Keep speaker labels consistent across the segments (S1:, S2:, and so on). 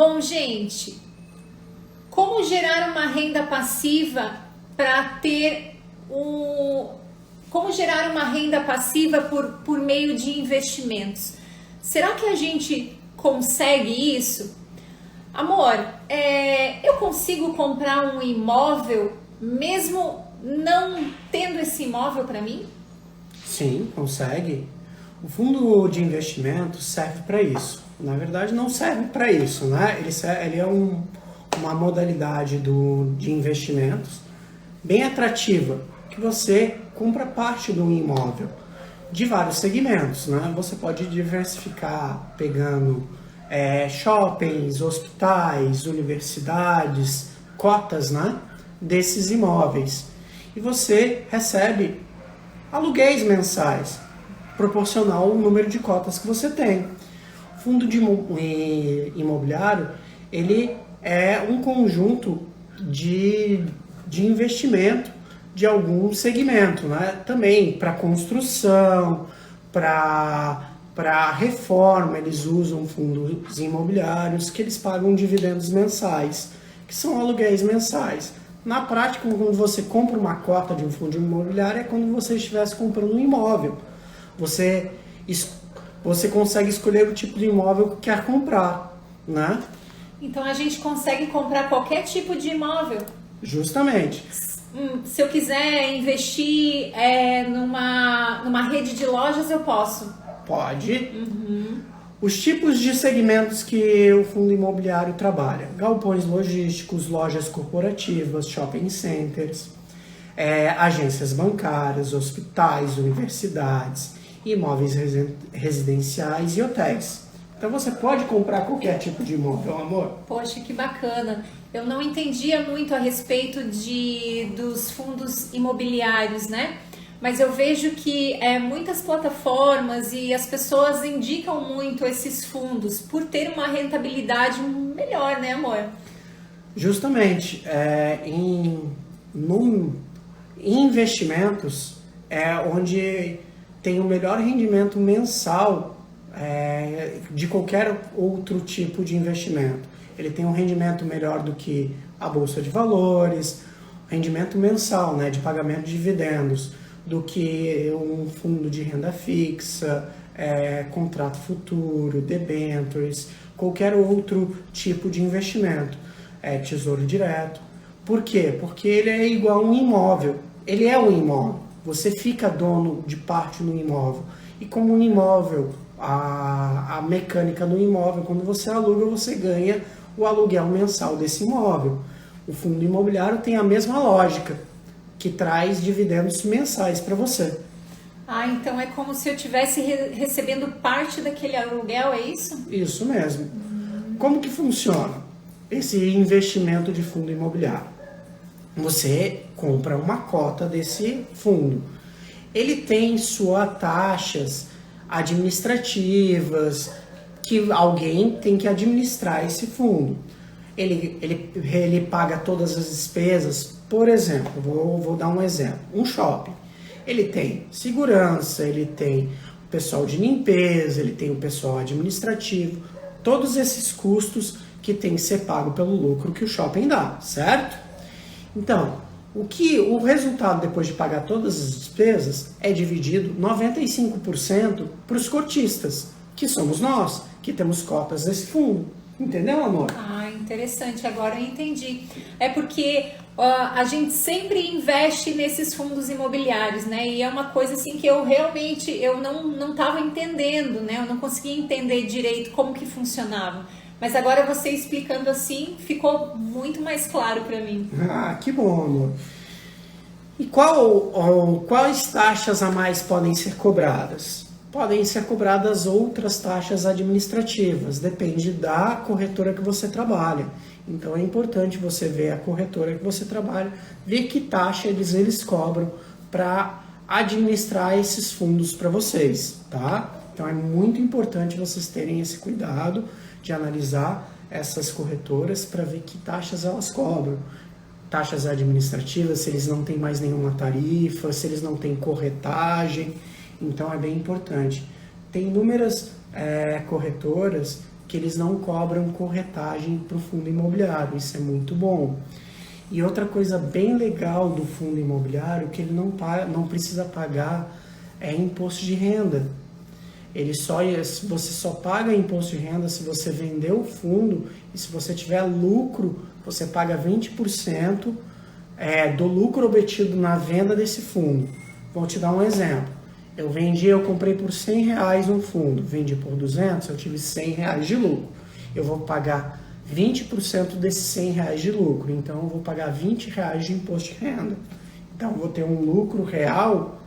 S1: Bom, gente, como gerar uma renda passiva Como gerar uma renda passiva por meio de investimentos? Será que a gente consegue isso? Amor, eu consigo comprar um imóvel mesmo não tendo esse imóvel para mim?
S2: Sim, consegue. O fundo de investimento serve para isso. Na verdade, não serve para isso, né? Ele é uma modalidade de investimentos bem atrativa, que você compra parte de um imóvel de vários segmentos, né? Você pode diversificar pegando shoppings, hospitais, universidades, cotas, né? Desses imóveis. E você recebe aluguéis mensais, proporcional ao número de cotas que você tem. O fundo imobiliário, ele é um conjunto de investimento de algum segmento, né? Também para construção, para reforma, eles usam fundos imobiliários que eles pagam dividendos mensais, que são aluguéis mensais. Na prática, quando você compra uma cota de um fundo imobiliário, é quando você estivesse comprando um imóvel. Você consegue escolher o tipo de imóvel que quer comprar, né?
S1: Então a gente consegue comprar qualquer tipo de imóvel?
S2: Justamente.
S1: Se eu quiser investir numa rede de lojas, eu posso?
S2: Pode.
S1: Uhum.
S2: Os tipos de segmentos que o fundo imobiliário trabalha: galpões logísticos, lojas corporativas, shopping centers, agências bancárias, hospitais, universidades, imóveis residenciais e hotéis. Então você pode comprar qualquer tipo de imóvel, amor.
S1: Poxa, que bacana. Eu não entendia muito a respeito dos fundos imobiliários, né? Mas eu vejo que muitas plataformas e as pessoas indicam muito esses fundos por ter uma rentabilidade melhor, né, amor?
S2: Justamente. Em investimentos é onde tem o melhor rendimento mensal de qualquer outro tipo de investimento. Ele tem um rendimento melhor do que a Bolsa de Valores, rendimento mensal, né, de pagamento de dividendos, do que um fundo de renda fixa, contrato futuro, debentures, qualquer outro tipo de investimento, tesouro direto. Por quê? Porque ele é igual a um imóvel. Ele é um imóvel. Você fica dono de parte no imóvel. E como um imóvel, a mecânica do imóvel, quando você aluga, você ganha o aluguel mensal desse imóvel. O fundo imobiliário tem a mesma lógica, que traz dividendos mensais para você.
S1: Ah, então é como se eu estivesse recebendo parte daquele aluguel, é isso?
S2: Isso mesmo. Como que funciona esse investimento de fundo imobiliário? Você compra uma cota desse fundo. Ele tem suas taxas administrativas, que alguém tem que administrar esse fundo. Ele paga todas as despesas. Por exemplo, vou dar um exemplo. Um shopping. Ele tem segurança, ele tem o pessoal de limpeza, ele tem o pessoal administrativo. Todos esses custos que tem que ser pago pelo lucro que o shopping dá, certo? Então, o resultado depois de pagar todas as despesas é dividido 95% para os cotistas, que somos nós, que temos cotas desse fundo. Entendeu, amor?
S1: Ah, interessante. Agora eu entendi. É porque a gente sempre investe nesses fundos imobiliários, né? E é uma coisa assim que eu realmente não estava entendendo, né? Eu não conseguia entender direito como que funcionava. Mas agora você explicando assim, ficou muito mais claro para mim.
S2: Ah, que bom, amor. E quais taxas a mais podem ser cobradas? Podem ser cobradas outras taxas administrativas, depende da corretora que você trabalha. Então é importante você ver a corretora que você trabalha, ver que taxa eles cobram para administrar esses fundos para vocês, tá? Então é muito importante vocês terem esse cuidado de analisar essas corretoras para ver que taxas elas cobram. Taxas administrativas, se eles não têm mais nenhuma tarifa, se eles não têm corretagem. Então é bem importante. Tem inúmeras corretoras que eles não cobram corretagem para o fundo imobiliário. Isso é muito bom. E outra coisa bem legal do fundo imobiliário que ele não precisa pagar é imposto de renda. Você só paga imposto de renda se você vender o fundo, e se você tiver lucro, você paga 20% do lucro obtido na venda desse fundo. Vou te dar um exemplo. Eu comprei por R$100 um fundo, vendi por 200, eu tive R$100 de lucro. Eu vou pagar 20% desses R$100 de lucro, então eu vou pagar R$20 de imposto de renda. Então eu vou ter um lucro real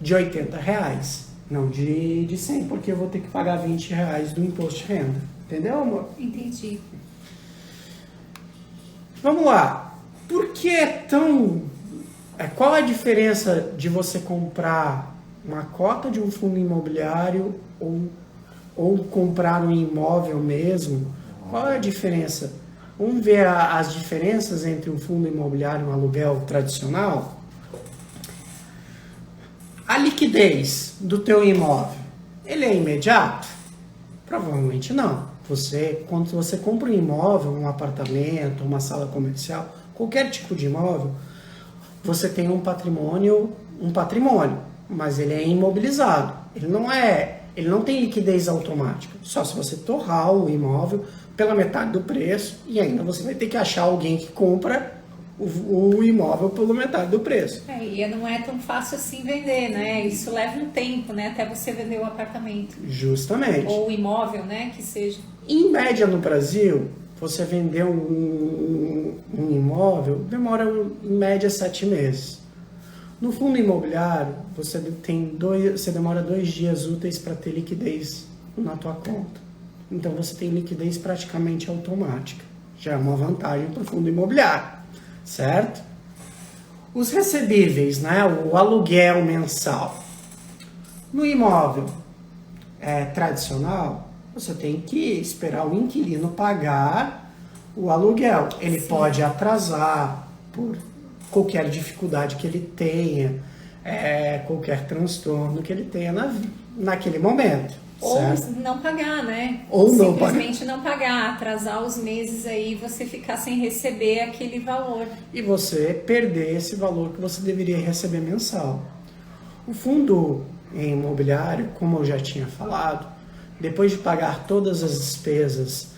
S2: de R$80, não de 100, porque eu vou ter que pagar R$20 do imposto de renda. Entendeu, amor?
S1: Entendi.
S2: Vamos lá. Por que é tão... Qual a diferença de você comprar uma cota de um fundo imobiliário ou comprar um imóvel mesmo? Qual é a diferença? Vamos ver as diferenças entre um fundo imobiliário e um aluguel tradicional? A liquidez do teu imóvel, ele é imediato? Provavelmente não. Quando você compra um imóvel, um apartamento, uma sala comercial, qualquer tipo de imóvel, você tem um patrimônio, mas ele é imobilizado. Ele não tem liquidez automática. Só se você torrar o imóvel pela metade do preço, e ainda você vai ter que achar alguém que compra o imóvel pela metade do preço.
S1: E não é tão fácil assim vender, né? Isso leva um tempo, né? Até você vender o apartamento.
S2: Justamente.
S1: Ou o imóvel, né? Que seja.
S2: Em média no Brasil, você vender um imóvel demora em média 7 meses. No fundo imobiliário, você demora 2 dias úteis para ter liquidez na tua conta. Então você tem liquidez praticamente automática. Já é uma vantagem para o fundo imobiliário, certo? Os recebíveis, né? O aluguel mensal. No imóvel tradicional, você tem que esperar o inquilino pagar o aluguel. Ele
S1: Sim.
S2: pode atrasar por qualquer dificuldade que ele tenha, qualquer transtorno que ele tenha naquele momento.
S1: Ou
S2: certo?
S1: não pagar, né?
S2: Ou
S1: simplesmente não pagar, atrasar os meses aí, você ficar sem receber aquele valor.
S2: E você perder esse valor que você deveria receber mensal. O fundo imobiliário, como eu já tinha falado, depois de pagar todas as despesas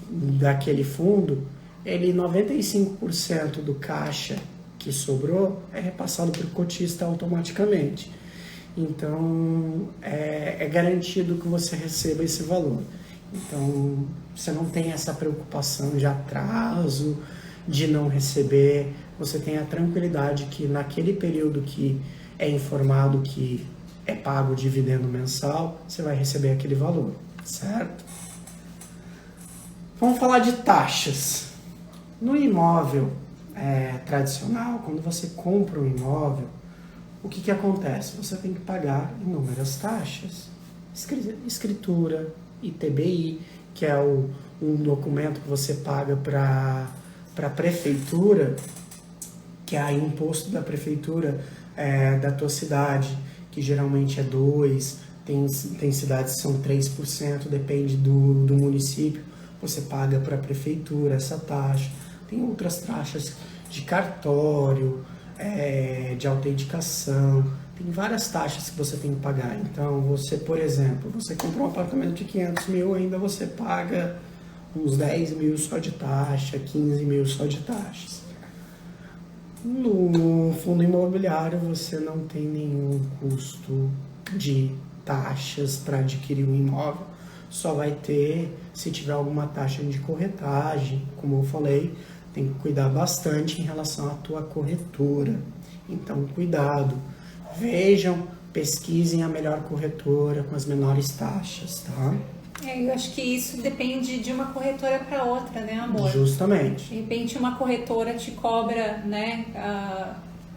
S2: daquele fundo, 95% do caixa que sobrou é repassado para o cotista automaticamente. Então, é garantido que você receba esse valor. Então, você não tem essa preocupação de atraso, de não receber. Você tem a tranquilidade que naquele período que é informado que é pago o dividendo mensal, você vai receber aquele valor, certo? Vamos falar de taxas. No imóvel tradicional, quando você compra um imóvel, o que acontece? Você tem que pagar inúmeras taxas. Escritura, ITBI, que é um documento que você paga para a prefeitura, que é o imposto da prefeitura da tua cidade, que geralmente é 2%, tem cidades que são 3%, depende do município. Você paga para a prefeitura essa taxa. Tem outras taxas de cartório, de autenticação, tem várias taxas que você tem que pagar. Então, você, por exemplo, você comprou um apartamento de 500 mil, ainda você paga uns 10 mil só de taxa, 15 mil só de taxas. No fundo imobiliário, você não tem nenhum custo de taxas para adquirir um imóvel, só vai ter se tiver alguma taxa de corretagem, como eu falei. Tem que cuidar bastante em relação à tua corretora. Então, cuidado. Vejam, pesquisem a melhor corretora com as menores taxas, tá?
S1: Eu acho que isso depende de uma corretora para outra, né, amor?
S2: Justamente.
S1: De repente, uma corretora te cobra, né,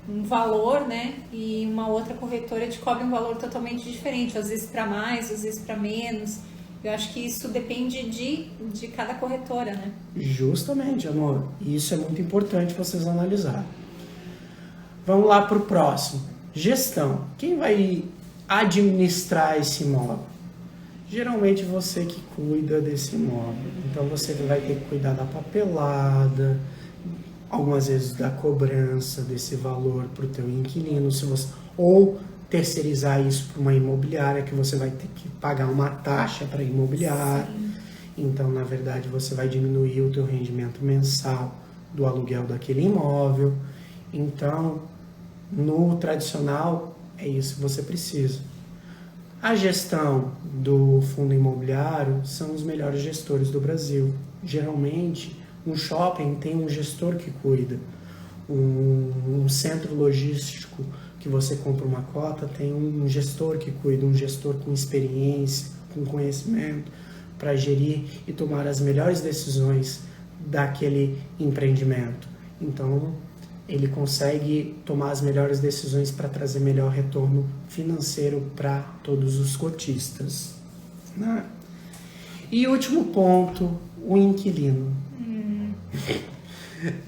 S1: um valor, né, e uma outra corretora te cobra um valor totalmente diferente, às vezes para mais, às vezes para menos. Eu acho que isso depende de cada corretora, né?
S2: Justamente, amor. E isso é muito importante vocês analisarem. Vamos lá para o próximo. Gestão. Quem vai administrar esse imóvel? Geralmente você que cuida desse imóvel. Então você vai ter que cuidar da papelada, algumas vezes da cobrança desse valor para o teu inquilino, se você, ou terceirizar isso para uma imobiliária, que você vai ter que pagar uma taxa para imobiliária. Sim. Então, na verdade, você vai diminuir o teu rendimento mensal do aluguel daquele imóvel. Então, no tradicional, é isso que você precisa. A gestão do fundo imobiliário são os melhores gestores do Brasil. Geralmente, um shopping tem um gestor que cuida. Um centro logístico que você compra uma cota tem um gestor que cuida, um gestor com experiência, com conhecimento, para gerir e tomar as melhores decisões daquele empreendimento. Então, ele consegue tomar as melhores decisões para trazer melhor retorno financeiro para todos os cotistas, né? E último ponto, o inquilino.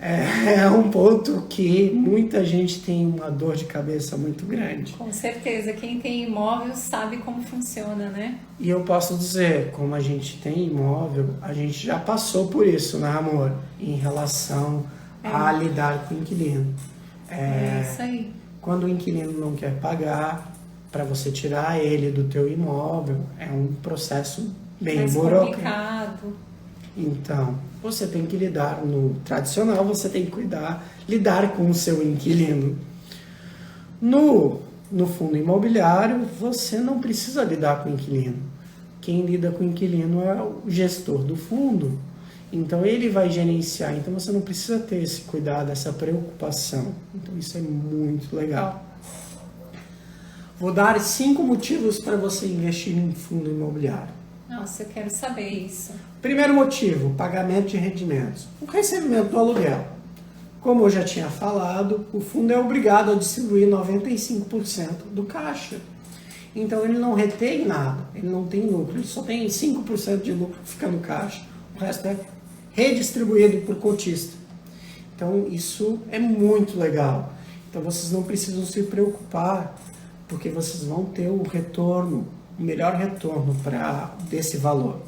S2: É um ponto que muita gente tem uma dor de cabeça muito grande.
S1: Com certeza, quem tem imóvel sabe como funciona, né?
S2: E eu posso dizer, como a gente tem imóvel, a gente já passou por isso, né, amor? Em relação a lidar com o inquilino.
S1: É isso aí.
S2: Quando o inquilino não quer pagar, para você tirar ele do teu imóvel, é um processo bem
S1: complicado.
S2: Então, você tem que lidar, no tradicional, você tem que lidar com o seu inquilino. No fundo imobiliário, você não precisa lidar com o inquilino. Quem lida com o inquilino é o gestor do fundo. Então, ele vai gerenciar. Então, você não precisa ter esse cuidado, essa preocupação. Então, isso é muito legal. Vou dar 5 motivos para você investir em fundo imobiliário.
S1: Nossa, eu quero saber isso.
S2: Primeiro motivo, pagamento de rendimentos. O recebimento do aluguel. Como eu já tinha falado, o fundo é obrigado a distribuir 95% do caixa. Então ele não retém nada, ele não tem lucro, ele só tem 5% de lucro que fica no caixa. O resto é redistribuído por cotista. Então isso é muito legal. Então vocês não precisam se preocupar, porque vocês vão ter o retorno, o melhor retorno desse valor.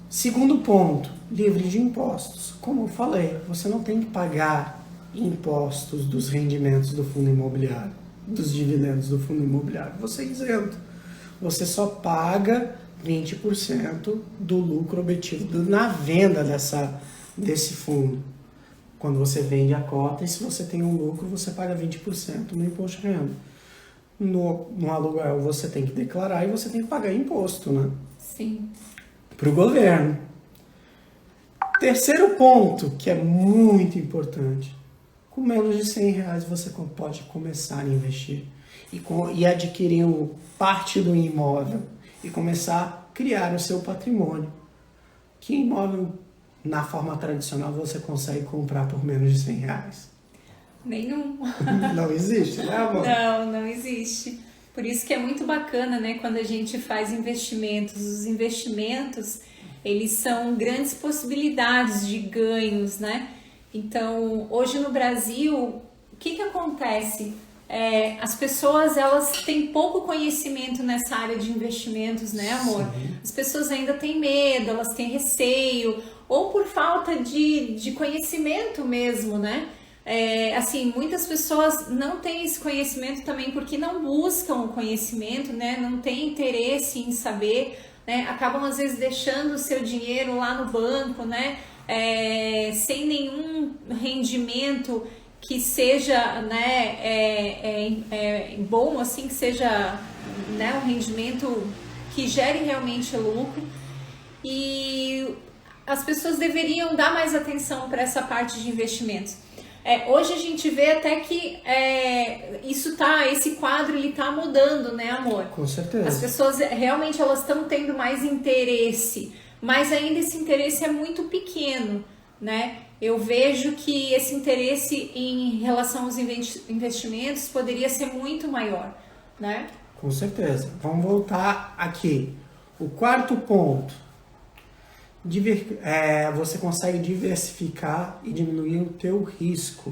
S2: Segundo ponto, livre de impostos. Como eu falei, você não tem que pagar impostos dos rendimentos do fundo imobiliário, dos dividendos do fundo imobiliário. Você é isento. Você só paga 20% do lucro obtido na venda desse fundo. Quando você vende a cota, e se você tem um lucro, você paga 20% no imposto de renda. No aluguel você tem que declarar e você tem que pagar imposto, né?
S1: Sim. Para
S2: o governo. Terceiro ponto, que é muito importante. Com menos de R$100 você pode começar a investir e adquirir parte do imóvel e começar a criar o seu patrimônio. Que imóvel, na forma tradicional, você consegue comprar por menos de R$100?
S1: Nenhum.
S2: Não existe, né, amor?
S1: Não existe. Por isso que é muito bacana, né, quando a gente faz investimentos. Os investimentos, eles são grandes possibilidades de ganhos, né? Então, hoje no Brasil, o que acontece? As pessoas, elas têm pouco conhecimento nessa área de investimentos, né, amor? Sim. As pessoas ainda têm medo, elas têm receio, ou por falta de conhecimento mesmo, né? Assim, muitas pessoas não têm esse conhecimento também porque não buscam o conhecimento, né? Não têm interesse em saber, né? Acabam às vezes deixando o seu dinheiro lá no banco, né? Sem nenhum rendimento que seja, né? Bom, assim, que seja, né? Um rendimento que gere realmente lucro. E as pessoas deveriam dar mais atenção para essa parte de investimentos. Hoje a gente vê até que esse quadro ele tá mudando, né, amor?
S2: Com certeza.
S1: As pessoas realmente elas estão tendo mais interesse, mas ainda esse interesse é muito pequeno, né? Eu vejo que esse interesse em relação aos investimentos poderia ser muito maior, né?
S2: Com certeza. Vamos voltar aqui. O quarto ponto. Você consegue diversificar e diminuir o teu risco.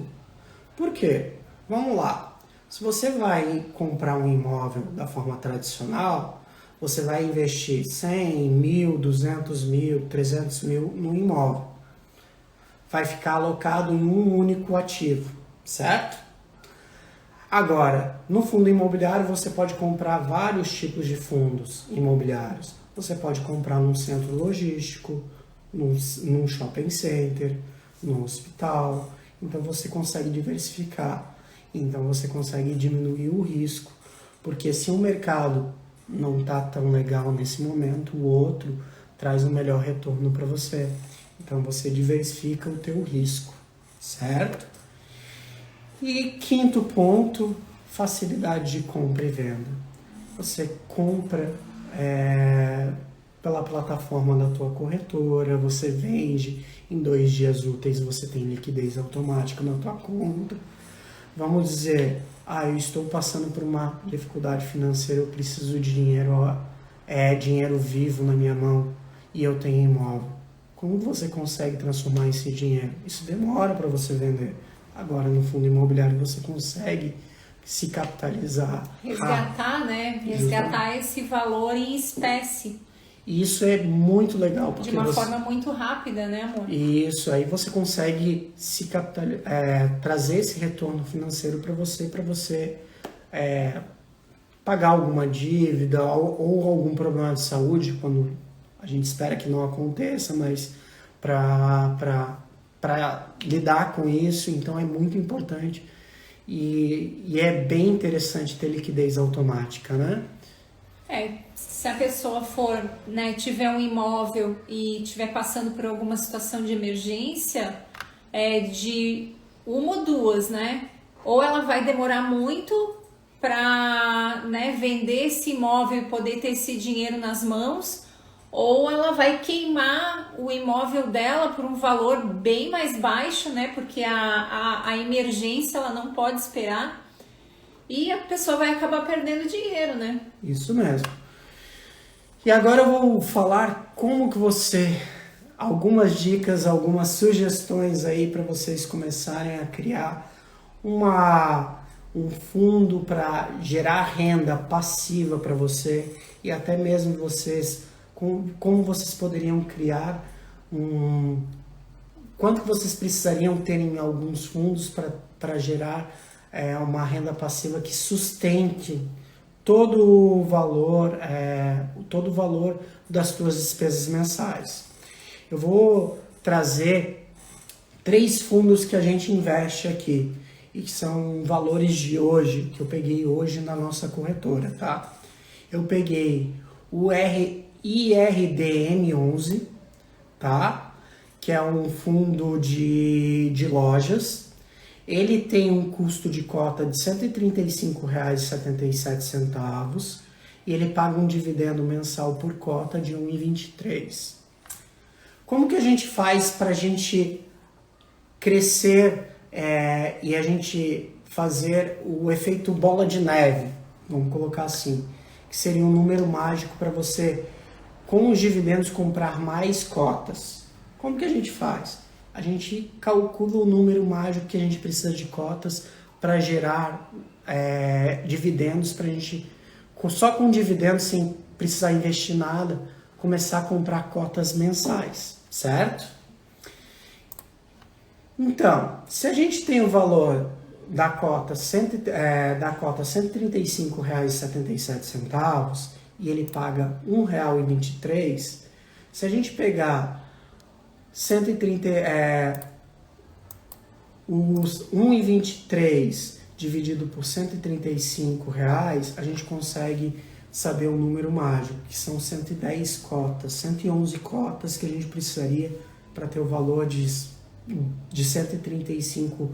S2: Por quê? Vamos lá. Se você vai comprar um imóvel da forma tradicional, você vai investir 100, 1.000, 200 mil, 300 mil no imóvel. Vai ficar alocado em um único ativo, certo? Agora, no fundo imobiliário você pode comprar vários tipos de fundos imobiliários. Você pode comprar num centro logístico, num shopping center, num hospital. Então você consegue diversificar. Então você consegue diminuir o risco. Porque se um mercado não está tão legal nesse momento, o outro traz um melhor retorno para você. Então você diversifica o teu risco, certo? E quinto ponto, facilidade de compra e venda. Você compra pela plataforma da tua corretora, você vende em 2 dias úteis, você tem liquidez automática na tua conta. Vamos dizer, eu estou passando por uma dificuldade financeira, eu preciso de dinheiro vivo na minha mão e eu tenho imóvel. Como você consegue transformar esse dinheiro? Isso demora para você vender. Agora, no fundo imobiliário, você consegue se capitalizar.
S1: Resgatar, né? Resgatar esse valor em espécie.
S2: E isso é muito legal. Porque
S1: de uma forma muito rápida, né, amor?
S2: Isso, aí você consegue se trazer esse retorno financeiro para você pagar alguma dívida ou algum problema de saúde, quando a gente espera que não aconteça, mas para lidar com isso, então é muito importante e é bem interessante ter liquidez automática, né?
S1: Se a pessoa for, né, tiver um imóvel e estiver passando por alguma situação de emergência, de uma ou duas, né? Ou ela vai demorar muito para, né, vender esse imóvel e poder ter esse dinheiro nas mãos, ou ela vai queimar o imóvel dela por um valor bem mais baixo, né? Porque a emergência ela não pode esperar e a pessoa vai acabar perdendo dinheiro, né?
S2: Isso mesmo. E agora eu vou falar algumas dicas, algumas sugestões aí para vocês começarem a criar um fundo para gerar renda passiva para você e até mesmo como vocês poderiam criar quanto que vocês precisariam ter em alguns fundos para gerar uma renda passiva que sustente todo o valor das suas despesas mensais. Eu vou trazer 3 fundos que a gente investe aqui e que são valores de hoje, que eu peguei hoje na nossa corretora, tá? Eu peguei o IRDM11, tá? Que é um fundo de lojas. Ele tem um custo de cota de R$ 135,77 e ele paga um dividendo mensal por cota de 1,23. Como que a gente faz para a gente crescer e a gente fazer o efeito bola de neve? Vamos colocar assim, que seria um número mágico para você, com os dividendos, comprar mais cotas. Como que a gente faz? A gente calcula o número mágico que a gente precisa de cotas para gerar dividendos, para a gente, só com dividendos, sem precisar investir nada, começar a comprar cotas mensais, certo? Então, se a gente tem o valor da cota R$ 135,77 e ele paga R$ 1,23, se a gente pegar os 1,23 dividido por R$ 135, a gente consegue saber o número mágico, que são 110 cotas, 111 cotas que a gente precisaria para ter o valor de R$ 135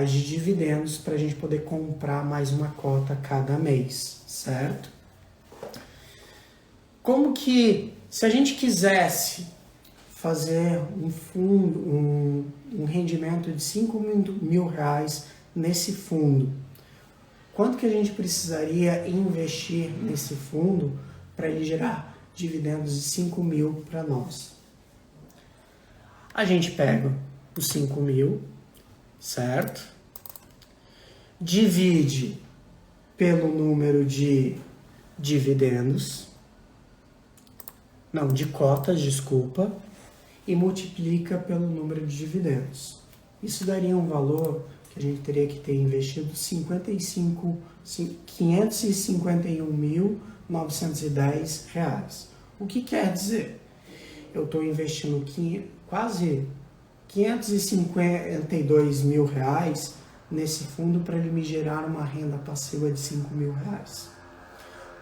S2: de dividendos para a gente poder comprar mais uma cota cada mês, certo? Como que, se a gente quisesse fazer um rendimento de R$ 5.000 nesse fundo, quanto que a gente precisaria investir nesse fundo para ele gerar dividendos de 5.000 para nós? A gente pega os 5.000, certo? Divide pelo número de dividendos, Não, de cotas, desculpa, e multiplica pelo número de dividendos. Isso daria um valor que a gente teria que ter investido 551.910 reais. O que quer dizer? Eu estou investindo quase 552 mil reais nesse fundo para ele me gerar uma renda passiva de 5 mil reais.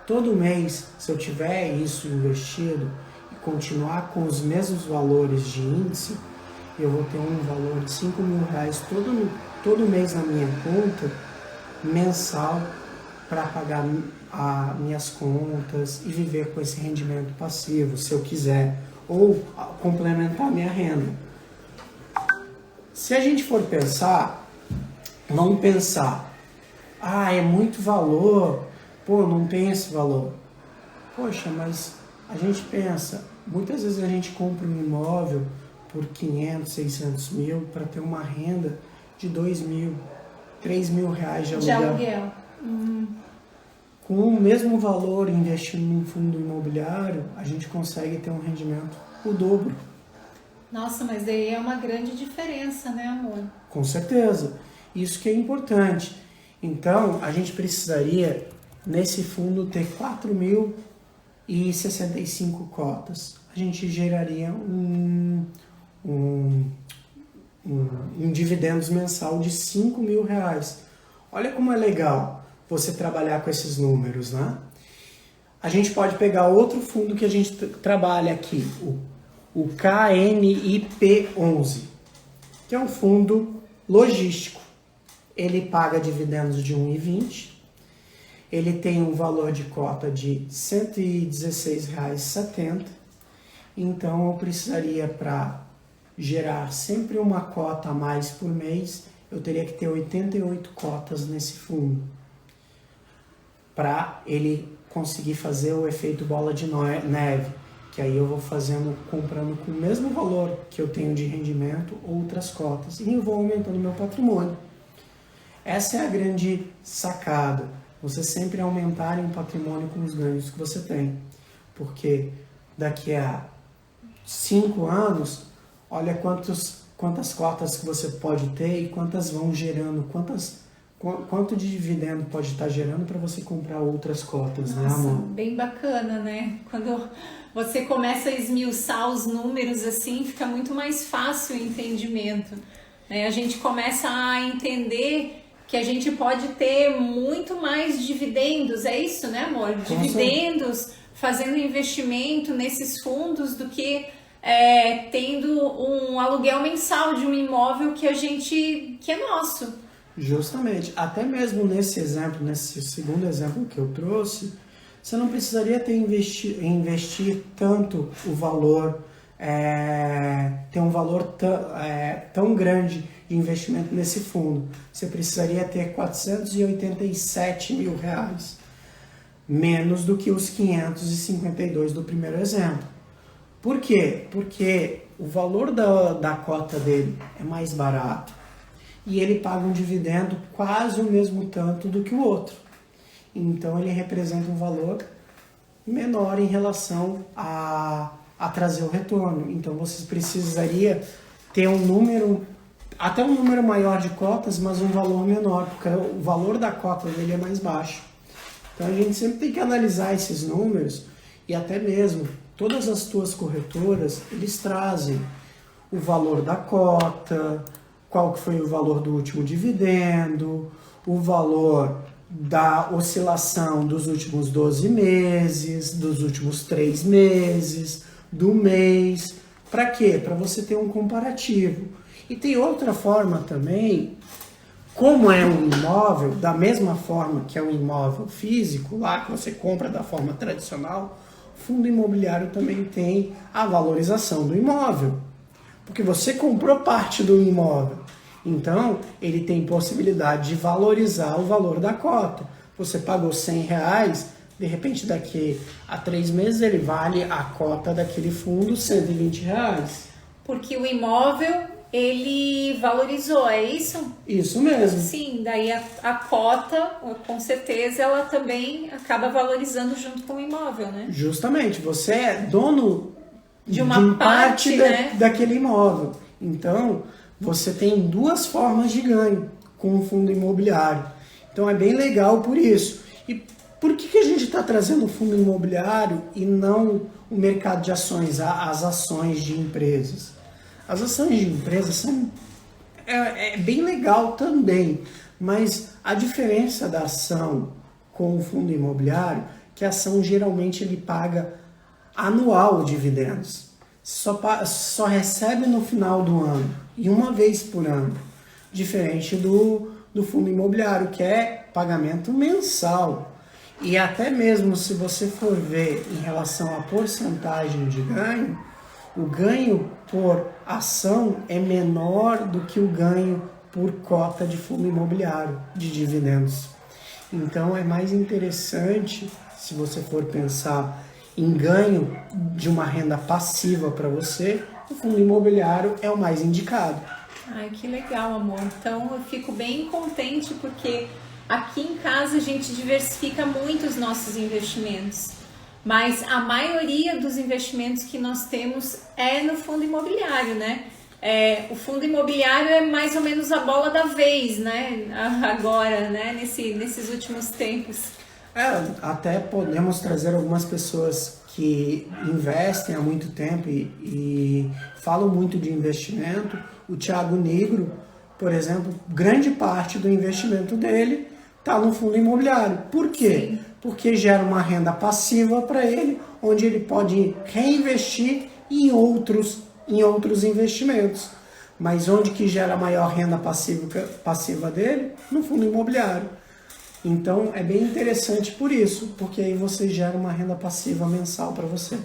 S2: Todo mês, se eu tiver isso investido e continuar com os mesmos valores de índice, eu vou ter um valor de 5 mil reais todo mês na minha conta mensal para pagar minhas contas e viver com esse rendimento passivo, se eu quiser, ou complementar minha renda. Se a gente for pensar, vamos pensar, é muito valor, não tem esse valor. Poxa, mas a gente pensa, muitas vezes a gente compra um imóvel por 500, 600 mil para ter uma renda de 2 mil, 3 mil reais de aluguel. Com o mesmo valor investindo num fundo imobiliário, a gente consegue ter um rendimento o dobro.
S1: Nossa, mas daí é uma grande diferença, né, amor?
S2: Com certeza. Isso que é importante. Então, a gente precisaria, nesse fundo, ter 4.065 cotas. A gente geraria um dividendos mensal de 5 mil reais. Olha como é legal você trabalhar com esses números, né? A gente pode pegar outro fundo que a gente trabalha aqui, o KNIP11, que é um fundo logístico. Ele paga dividendos de 1,20, ele tem um valor de cota de R$ 116,70, então eu precisaria, para gerar sempre uma cota a mais por mês, eu teria que ter 88 cotas nesse fundo, para ele conseguir fazer o efeito bola de neve, que aí eu vou comprando com o mesmo valor que eu tenho de rendimento outras cotas e eu vou aumentando meu patrimônio. Essa é a grande sacada, você sempre aumentar em patrimônio com os ganhos que você tem, porque daqui a 5 anos, olha quantas cotas que você pode ter e quantas vão gerando, quanto de dividendo pode estar gerando para você comprar outras cotas, né, amor?
S1: Bem bacana, né? Quando você começa a esmiuçar os números assim, fica muito mais fácil o entendimento, né? A gente começa a entender que a gente pode ter muito mais dividendos, é isso, né, amor? Dividendos, fazendo investimento nesses fundos do que tendo um aluguel mensal de um imóvel que é nosso.
S2: Justamente, até mesmo nesse exemplo, nesse segundo exemplo que eu trouxe, você não precisaria investir tanto o valor, ter um valor tão grande de investimento nesse fundo. Você precisaria ter 487 mil reais, menos do que os 552 do primeiro exemplo. Por quê? Porque o valor da cota dele é mais barato e ele paga um dividendo quase o mesmo tanto do que o outro. Então ele representa um valor menor em relação a trazer o retorno. Então você precisaria ter até um número maior de cotas, mas um valor menor, porque o valor da cota dele é mais baixo. Então a gente sempre tem que analisar esses números e até mesmo todas as tuas corretoras, eles trazem o valor da cota, qual que foi o valor do último dividendo, o valor da oscilação dos últimos 12 meses, dos últimos 3 meses, do mês. Para quê? Para você ter um comparativo. E tem outra forma também, como é um imóvel, da mesma forma que é um imóvel físico, lá que você compra da forma tradicional, fundo imobiliário também tem a valorização do imóvel. Porque você comprou parte do imóvel. Então, ele tem possibilidade de valorizar o valor da cota. Você pagou R$100, de repente daqui a 3 meses ele vale a cota daquele fundo R$120.
S1: Porque o imóvel ele valorizou, é isso?
S2: Isso mesmo.
S1: Sim, daí a cota, com certeza, ela também acaba valorizando junto com o imóvel, né?
S2: Justamente, você é dono
S1: de uma parte, né?
S2: daquele imóvel. Então, você tem duas formas de ganho com o fundo imobiliário. Então, é bem legal por isso. E por que a gente está trazendo o fundo imobiliário e não o mercado de ações, as ações de empresas? As ações de empresas são bem legal também, mas a diferença da ação com o fundo imobiliário, que a ação geralmente ele paga anual dividendos. Só recebe no final do ano e uma vez por ano, diferente do fundo imobiliário, que é pagamento mensal. E até mesmo se você for ver em relação à porcentagem de ganho, o ganho por ação é menor do que o ganho por cota de fundo imobiliário de dividendos. Então é mais interessante, se você for pensar em ganho de uma renda passiva para você, o fundo imobiliário é o mais indicado.
S1: Ai, que legal, amor. Então eu fico bem contente porque aqui em casa a gente diversifica muito os nossos investimentos, mas a maioria dos investimentos que nós temos é no fundo imobiliário, né? O fundo imobiliário é mais ou menos a bola da vez, né? Agora, né? Nesses últimos tempos.
S2: Até podemos trazer algumas pessoas que investem há muito tempo e falam muito de investimento. O Thiago Negro, por exemplo, grande parte do investimento dele está no fundo imobiliário. Por quê?
S1: Sim.
S2: Porque gera uma renda passiva para ele, onde ele pode reinvestir em outros investimentos. Mas onde que gera a maior renda passiva dele? No fundo imobiliário. Então é bem interessante por isso, porque aí você gera uma renda passiva mensal para você.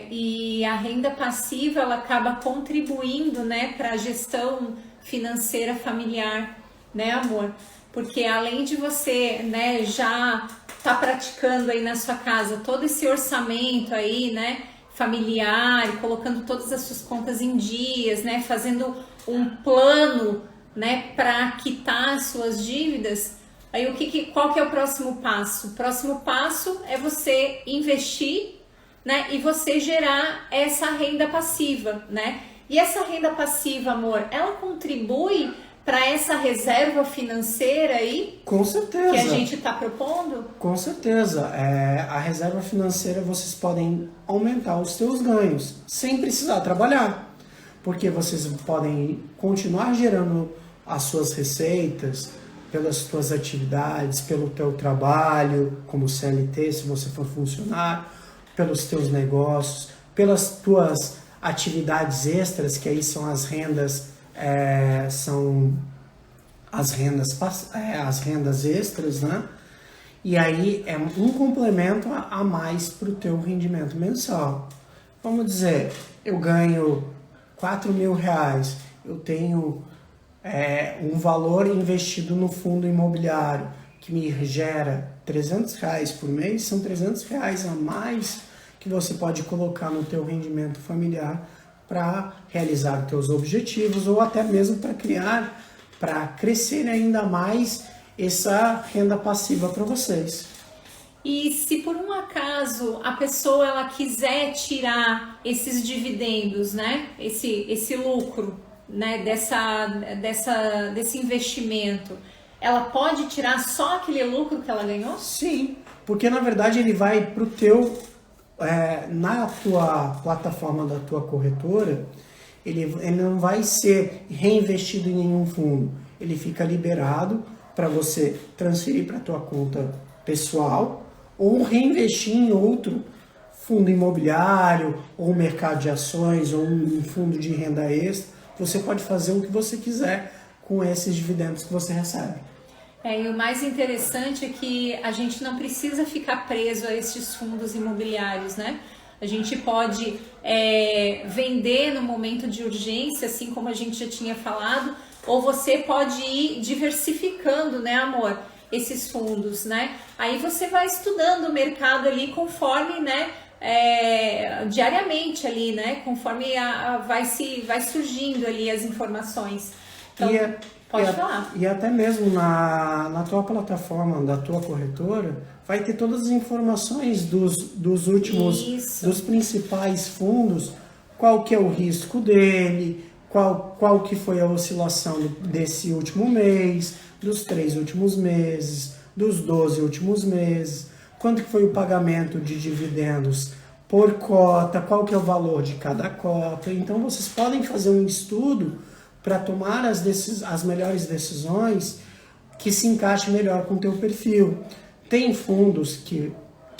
S1: E a renda passiva ela acaba contribuindo, né, para a gestão financeira familiar, né, amor? Porque além de você, né, já tá praticando aí na sua casa todo esse orçamento aí, né, familiar, e colocando todas as suas contas em dias, né, fazendo um plano, né, para quitar as suas dívidas. Aí qual que é o próximo passo? O próximo passo é você investir, né, e você gerar essa renda passiva, né? E essa renda passiva, amor, ela contribui para essa reserva financeira aí?
S2: Com certeza.
S1: Que a gente está propondo?
S2: Com certeza. A reserva financeira vocês podem aumentar os seus ganhos sem precisar trabalhar. Porque vocês podem continuar gerando as suas receitas pelas suas atividades, pelo teu trabalho como CLT, se você for funcionário, pelos teus negócios, pelas tuas atividades extras, que aí são as rendas, as rendas extras, né? E aí é um complemento a mais para o teu rendimento mensal. Vamos dizer, eu ganho R$4.000, eu tenho um valor investido no fundo imobiliário que me gera R$300 por mês, são R$300 a mais que você pode colocar no teu rendimento familiar para realizar teus objetivos ou até mesmo para crescer ainda mais essa renda passiva para vocês.
S1: E se por um acaso a pessoa ela quiser tirar esses dividendos, né, esse lucro, né, desse investimento, ela pode tirar só aquele lucro que ela ganhou?
S2: Sim, porque na verdade ele vai para o teu, na tua plataforma da tua corretora, ele não vai ser reinvestido em nenhum fundo, ele fica liberado para você transferir para a tua conta pessoal ou reinvestir em outro fundo imobiliário ou mercado de ações ou um fundo de renda extra. Você pode fazer o que você quiser com esses dividendos que você recebe.
S1: E o mais interessante é que a gente não precisa ficar preso a esses fundos imobiliários, né? A gente pode vender no momento de urgência, assim como a gente já tinha falado, ou você pode ir diversificando, né, amor, esses fundos, né? Aí você vai estudando o mercado ali conforme, né, diariamente ali, né? Conforme vai surgindo ali as informações. Então, pode falar.
S2: E até mesmo na tua plataforma, da tua corretora, vai ter todas as informações dos últimos, dos principais fundos, qual que é o risco dele, qual que foi a oscilação desse último mês, dos 3 últimos meses, dos 12 últimos meses, quanto que foi o pagamento de dividendos por cota, qual que é o valor de cada cota. Então vocês podem fazer um estudo para tomar as melhores decisões que se encaixem melhor com o teu perfil. Tem fundos que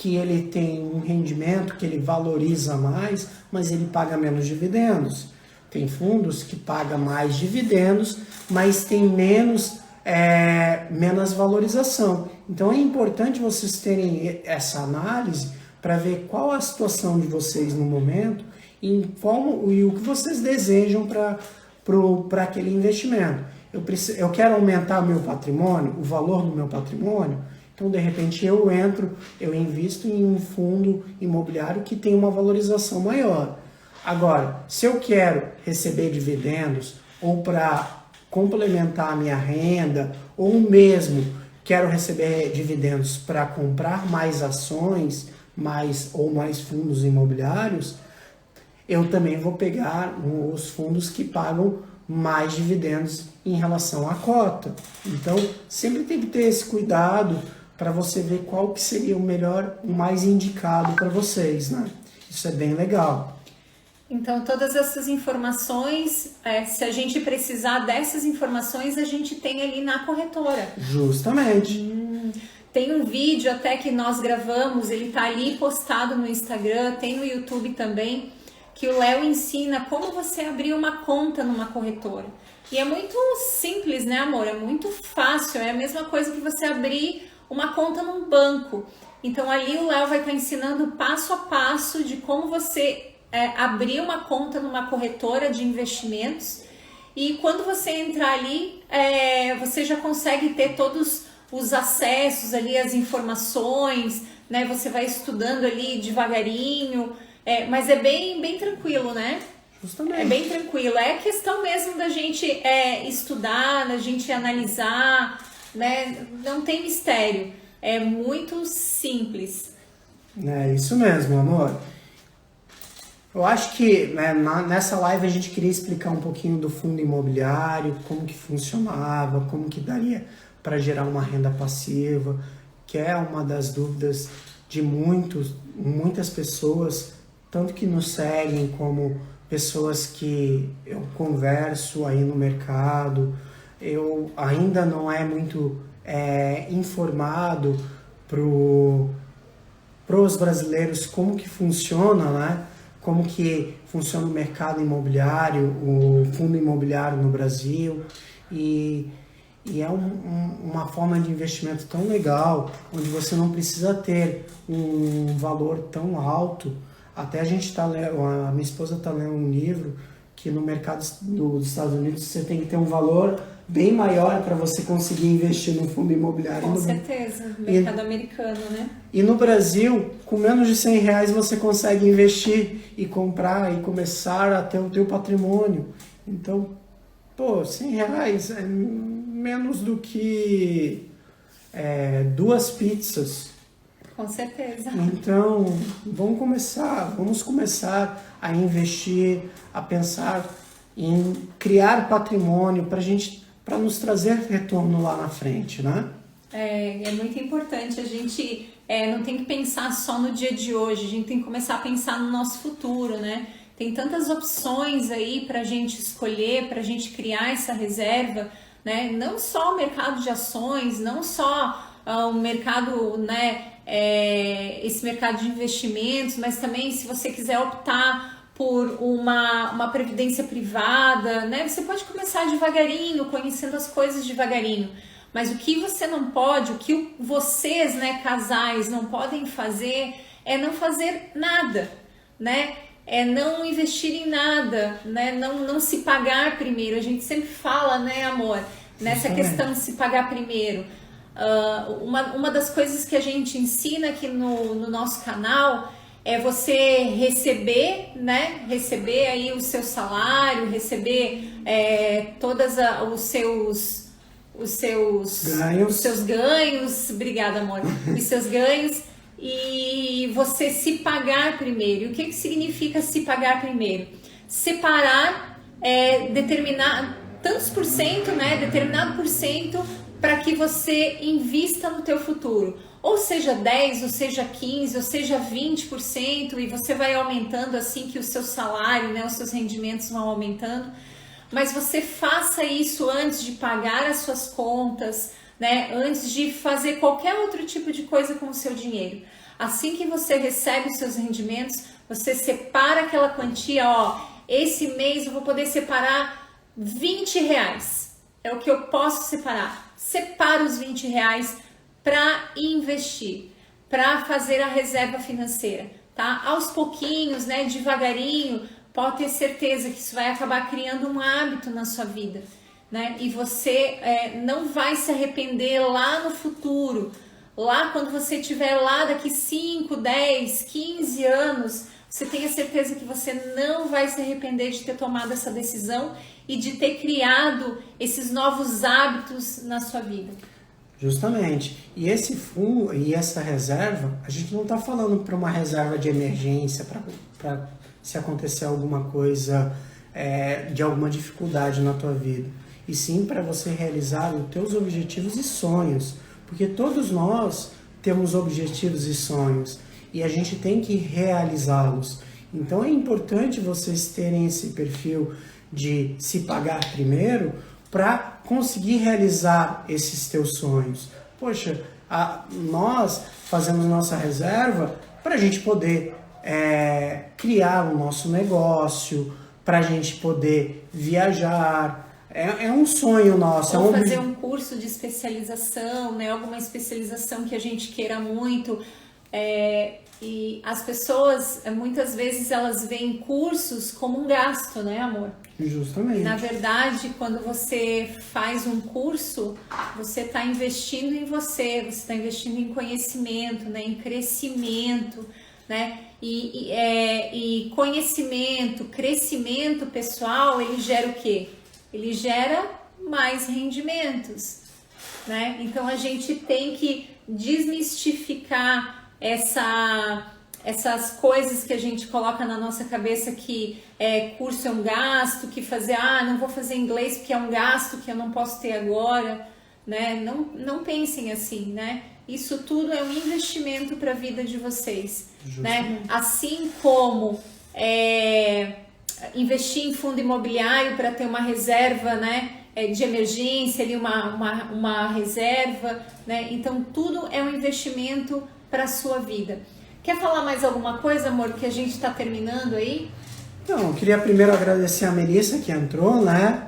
S2: ele tem um rendimento, que ele valoriza mais, mas ele paga menos dividendos. Tem fundos que pagam mais dividendos, mas tem menos valorização. Então é importante vocês terem essa análise para ver qual a situação de vocês no momento e o que vocês desejam para aquele investimento. Eu quero aumentar o meu patrimônio, o valor do meu patrimônio, então de repente eu invisto em um fundo imobiliário que tem uma valorização maior. Agora, se eu quero receber dividendos ou para complementar a minha renda, ou mesmo quero receber dividendos para comprar mais ações, mais fundos imobiliários, eu também vou pegar os fundos que pagam mais dividendos em relação à cota. Então, sempre tem que ter esse cuidado para você ver qual que seria o melhor, o mais indicado para vocês, né? Isso é bem legal.
S1: Então, todas essas informações, se a gente precisar dessas informações, a gente tem ali na corretora.
S2: Justamente.
S1: Tem um vídeo até que nós gravamos, ele tá ali postado no Instagram, tem no YouTube também, que o Léo ensina como você abrir uma conta numa corretora. E é muito simples, né, amor? É muito fácil, é a mesma coisa que você abrir uma conta num banco. Então, ali o Léo vai estar ensinando passo a passo de como você abrir uma conta numa corretora de investimentos, e quando você entrar ali, você já consegue ter todos os acessos ali, as informações, né? Você vai estudando ali devagarinho, mas é bem tranquilo, né?
S2: Justamente.
S1: É bem tranquilo, é questão mesmo da gente estudar, da gente analisar, né? Não tem mistério, é muito simples.
S2: É isso mesmo, amor. Eu acho que, né, nessa live a gente queria explicar um pouquinho do fundo imobiliário, como que funcionava, como que daria para gerar uma renda passiva, que é uma das dúvidas de muitas pessoas, tanto que nos seguem como pessoas que eu converso aí no mercado. Eu ainda não é muito informado pros brasileiros como que funciona, né? Como que funciona o mercado imobiliário, o fundo imobiliário no Brasil, e é uma forma de investimento tão legal, onde você não precisa ter um valor tão alto. Até a minha esposa está lendo um livro que no mercado dos Estados Unidos você tem que ter um valor bem maior para você conseguir investir no fundo imobiliário.
S1: Com certeza, mercado americano, né? E
S2: no Brasil, com menos de R$100 você consegue investir e comprar e começar a ter o teu patrimônio. Então, R$100 é menos do que 2 pizzas.
S1: Com certeza.
S2: Então, vamos começar a investir, a pensar em criar patrimônio para nos trazer retorno lá na frente, né?
S1: É muito importante, a gente não tem que pensar só no dia de hoje, a gente tem que começar a pensar no nosso futuro, né? Tem tantas opções aí para a gente escolher, para a gente criar essa reserva, né? Não só o mercado de ações, não só o mercado, né? Esse mercado de investimentos, mas também se você quiser optar por uma previdência privada, né? Você pode começar devagarinho, conhecendo as coisas devagarinho. Mas o que você não pode, o que vocês, né, casais, não podem fazer é não fazer nada, né? É não investir em nada, né? Não se pagar primeiro. A gente sempre fala, né, amor, nessa questão de se pagar primeiro. Uma das coisas que a gente ensina aqui no nosso canal é você receber, né? Receber aí o seu salário, receber todas os seus ganhos, obrigada, amor, os seus ganhos, e você se pagar primeiro. E o que significa se pagar primeiro? Separar determinar tantos por cento, né? Determinado por cento para que você invista no teu futuro. Ou seja 10, ou seja 15, ou seja 20%, e você vai aumentando assim que o seu salário, né, os seus rendimentos vão aumentando. Mas você faça isso antes de pagar as suas contas, né, antes de fazer qualquer outro tipo de coisa com o seu dinheiro. Assim que você recebe os seus rendimentos, você separa aquela quantia, ó, esse mês eu vou poder separar R$20. É o que eu posso separar. Separa os R$20 para investir, para fazer a reserva financeira, tá? Aos pouquinhos, né, devagarinho, pode ter certeza que isso vai acabar criando um hábito na sua vida, né? E você não vai se arrepender lá no futuro, lá quando você estiver lá daqui 5, 10, 15 anos, você tenha certeza que você não vai se arrepender de ter tomado essa decisão e de ter criado esses novos hábitos na sua vida.
S2: Justamente. E esse fundo e essa reserva, a gente não está falando para uma reserva de emergência, para se acontecer alguma coisa, de alguma dificuldade na tua vida. E sim para você realizar os teus objetivos e sonhos. Porque todos nós temos objetivos e sonhos. E a gente tem que realizá-los. Então é importante vocês terem esse perfil de se pagar primeiro para conseguir realizar esses teus sonhos. Poxa, nós fazemos nossa reserva para a gente poder criar o nosso negócio, para a gente poder viajar. É um sonho nosso.
S1: Ou fazer um curso de especialização, né? Alguma especialização que a gente queira muito. E as pessoas, muitas vezes, elas veem cursos como um gasto, né, amor?
S2: Justamente.
S1: Na verdade, quando você faz um curso, você está investindo em você está investindo em conhecimento, né, em crescimento, né? E conhecimento, crescimento pessoal, ele gera o quê? Ele gera mais rendimentos, né? Então a gente tem que desmistificar essas coisas que a gente coloca na nossa cabeça, que curso é um gasto, que não vou fazer inglês porque é um gasto que eu não posso ter agora, né? Não pensem assim, né? Isso tudo é um investimento para a vida de vocês, né? Assim como investir em fundo imobiliário para ter uma reserva, né, de emergência, ali uma reserva, né? Então tudo é um investimento para a sua vida. Quer falar mais alguma coisa, amor, que a gente está terminando aí?
S2: Então, eu queria primeiro agradecer a Melissa que entrou, né?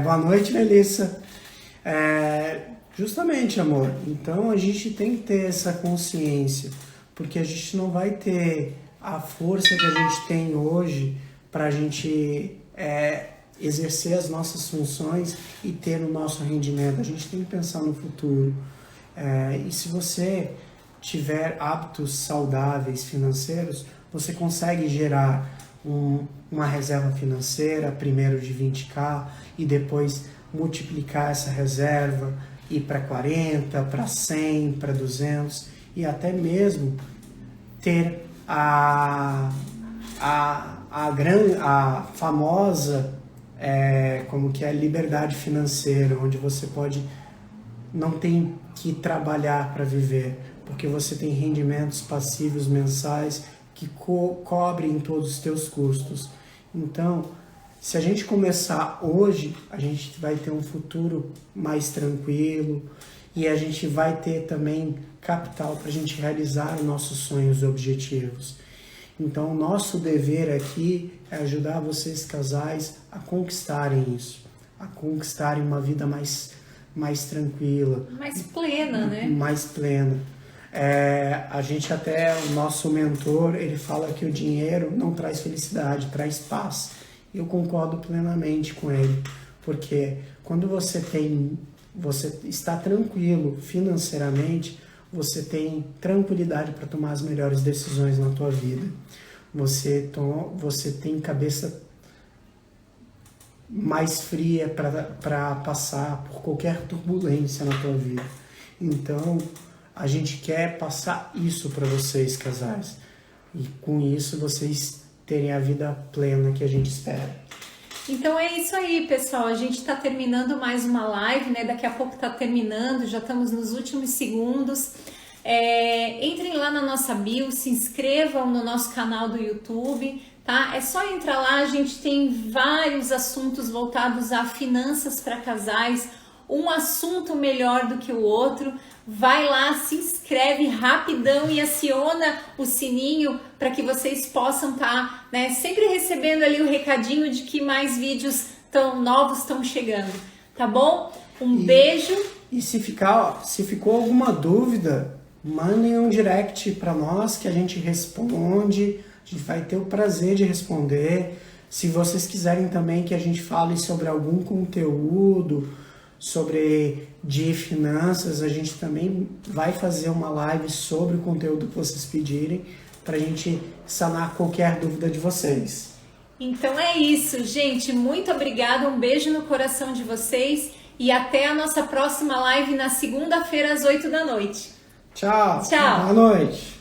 S2: Boa noite, Melissa. Justamente, amor, então a gente tem que ter essa consciência, porque a gente não vai ter a força que a gente tem hoje para a gente exercer as nossas funções e ter o nosso rendimento. A gente tem que pensar no futuro. E se você tiver hábitos saudáveis financeiros, você consegue gerar uma reserva financeira, primeiro de 20k, e depois multiplicar essa reserva, ir para 40, para 100, para 200, e até mesmo ter a famosa como que é liberdade financeira, onde você não tem que trabalhar para viver, porque você tem rendimentos passivos mensais que cobrem todos os teus custos. Então, se a gente começar hoje, a gente vai ter um futuro mais tranquilo e a gente vai ter também capital para a gente realizar os nossos sonhos e objetivos. Então, o nosso dever aqui é ajudar vocês, casais, a conquistarem isso, a conquistarem uma vida mais tranquila.
S1: Mais plena, né?
S2: Mais plena. A gente o nosso mentor, ele fala que o dinheiro não traz felicidade, traz paz. Eu concordo plenamente com ele, porque quando você está tranquilo financeiramente, você tem tranquilidade para tomar as melhores decisões na tua vida. Você tem cabeça mais fria para passar por qualquer turbulência na tua vida. Então, a gente quer passar isso para vocês, casais. E com isso, vocês terem a vida plena que a gente espera.
S1: Então é isso aí, pessoal. A gente está terminando mais uma live, né? Daqui a pouco está terminando, já estamos nos últimos segundos. Entrem lá na nossa bio, se inscrevam no nosso canal do YouTube, tá? É só entrar lá, a gente tem vários assuntos voltados a finanças para casais, um assunto melhor do que o outro. Vai lá, se inscreve rapidão e aciona o sininho para que vocês possam estar, né, sempre recebendo ali o recadinho de que mais vídeos novos estão chegando, tá bom? Beijo.
S2: E se ficou alguma dúvida, mandem um direct para nós que a gente responde, a gente vai ter o prazer de responder. Se vocês quiserem também que a gente fale sobre algum conteúdo, de finanças, a gente também vai fazer uma live sobre o conteúdo que vocês pedirem para a gente sanar qualquer dúvida de vocês.
S1: Então é isso, gente. Muito obrigada, um beijo no coração de vocês e até a nossa próxima live na segunda-feira às 8 da noite.
S2: Tchau.
S1: Tchau.
S2: Boa noite.